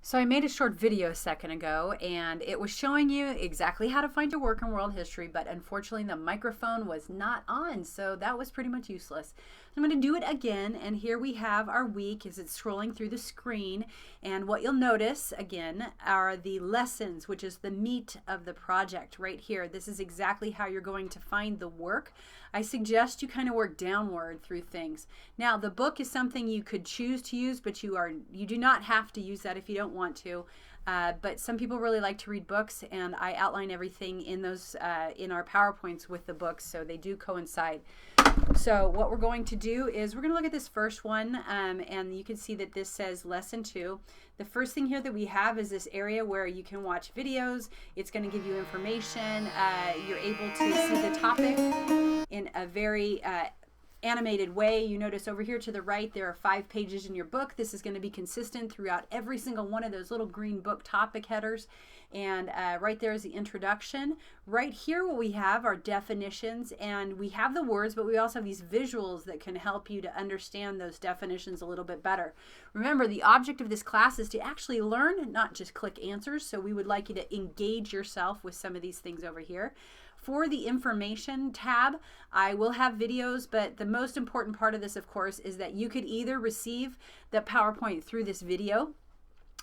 So I made a short video a second ago and it was showing you exactly how to find your work in world history, but unfortunately the microphone was not on, so that was pretty much useless. I'm going to do it again, and here we have our week as it's scrolling through the screen, and what you'll notice again are the lessons, which is the meat of the project right here. This is exactly how you're going to find the work. I suggest you kind of work downward through things. Now the book is something you could choose to use, but you do not have to use that if you don't want to. But some people really like to read books, and I outline everything in those in our PowerPoints with the books, so they do coincide. So what we're going to do is we're going to look at this first one, and you can see that this says lesson 2. The first thing here that we have is this area where you can watch videos. It's going to give you information. You're able to see the topic in a very animated way. You notice over here to the right there are 5 pages in your book. This is going to be consistent throughout every single one of those little green book topic headers, and right there is the introduction. Right here what we have are definitions, and we have the words, but we also have these visuals that can help you to understand those definitions a little bit better. Remember, the object of this class is to actually learn, not just click answers, so we would like you to engage yourself with some of these things over here. For the information tab, I will have videos, but the most important part of this, of course, is that you could either receive the PowerPoint through this video.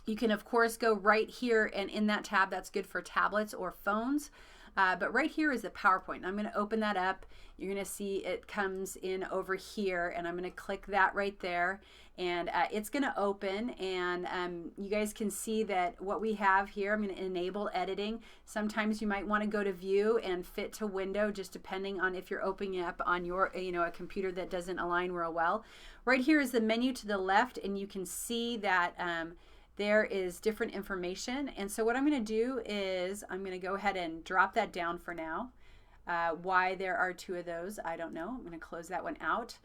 You can, of course, go right here, and in that tab, that's good for tablets or phones. But right here is the PowerPoint. I'm going to open that up. You're going to see it comes in over here, and I'm going to click that right there, and it's going to open, and you guys can see that what we have here. I'm going to enable editing. Sometimes you might want to go to view and fit to window, just depending on if you're opening up on your a computer that doesn't align real well. Right here is the menu to the left, and you can see that there is different information. And so what I'm going to do is I'm going to go ahead and drop that down for now. Why there are 2 of those, I don't know. I'm going to close that one out.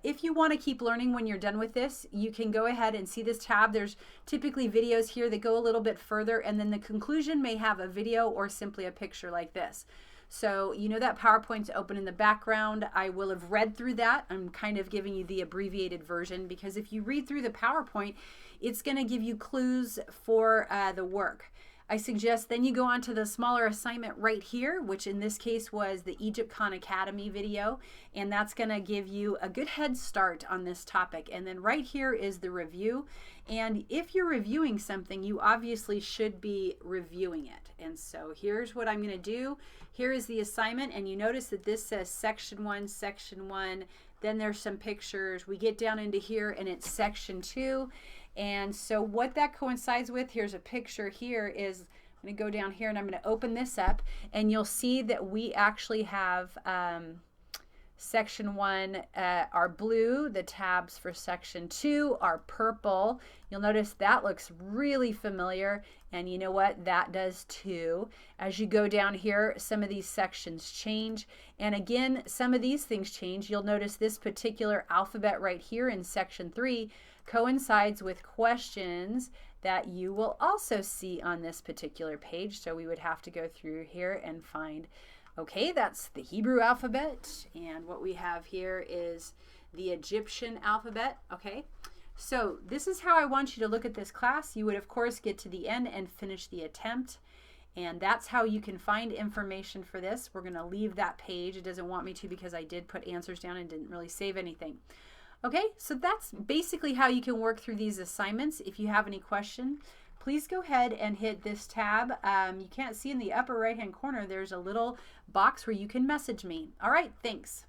If you want to keep learning when you're done with this, you can go ahead and see this tab. There's typically videos here that go a little bit further, and then the conclusion may have a video or simply a picture like this. So you know that PowerPoint's open in the background. I will have read through that. I'm kind of giving you the abbreviated version, because if you read through the PowerPoint, it's going to give you clues for the work. I suggest then you go on to the smaller assignment right here, which in this case was the Egypt Khan Academy video, and that's going to give you a good head start on this topic. And then right here is the review, and if you're reviewing something, you obviously should be reviewing it. And so here's what I'm going to do. Here is the assignment, and you notice that this says section 1, section 1, then there's some pictures. We get down into here and it's section 2. And so what that coincides with, here's a picture here, is I'm going to go down here and I'm going to open this up, and you'll see that we actually have section 1 are blue, the tabs for section 2 are purple. You'll notice that looks really familiar, and you know what, that does too. As you go down here, some of these sections change, and again, some of these things change. You'll notice this particular alphabet right here in section 3 coincides with questions that you will also see on this particular page. So we would have to go through here and find, okay, that's the Hebrew alphabet, and what we have here is the Egyptian alphabet. Okay, so this is how I want you to look at this class. You would, of course, get to the end and finish the attempt, and that's how you can find information for this. We're going to leave that page. It doesn't want me to because I did put answers down and didn't really save anything. Okay, so that's basically how you can work through these assignments. If you have any question, please go ahead and hit this tab. You can't see in the upper right hand corner, there's a little box where you can message me. All right, thanks.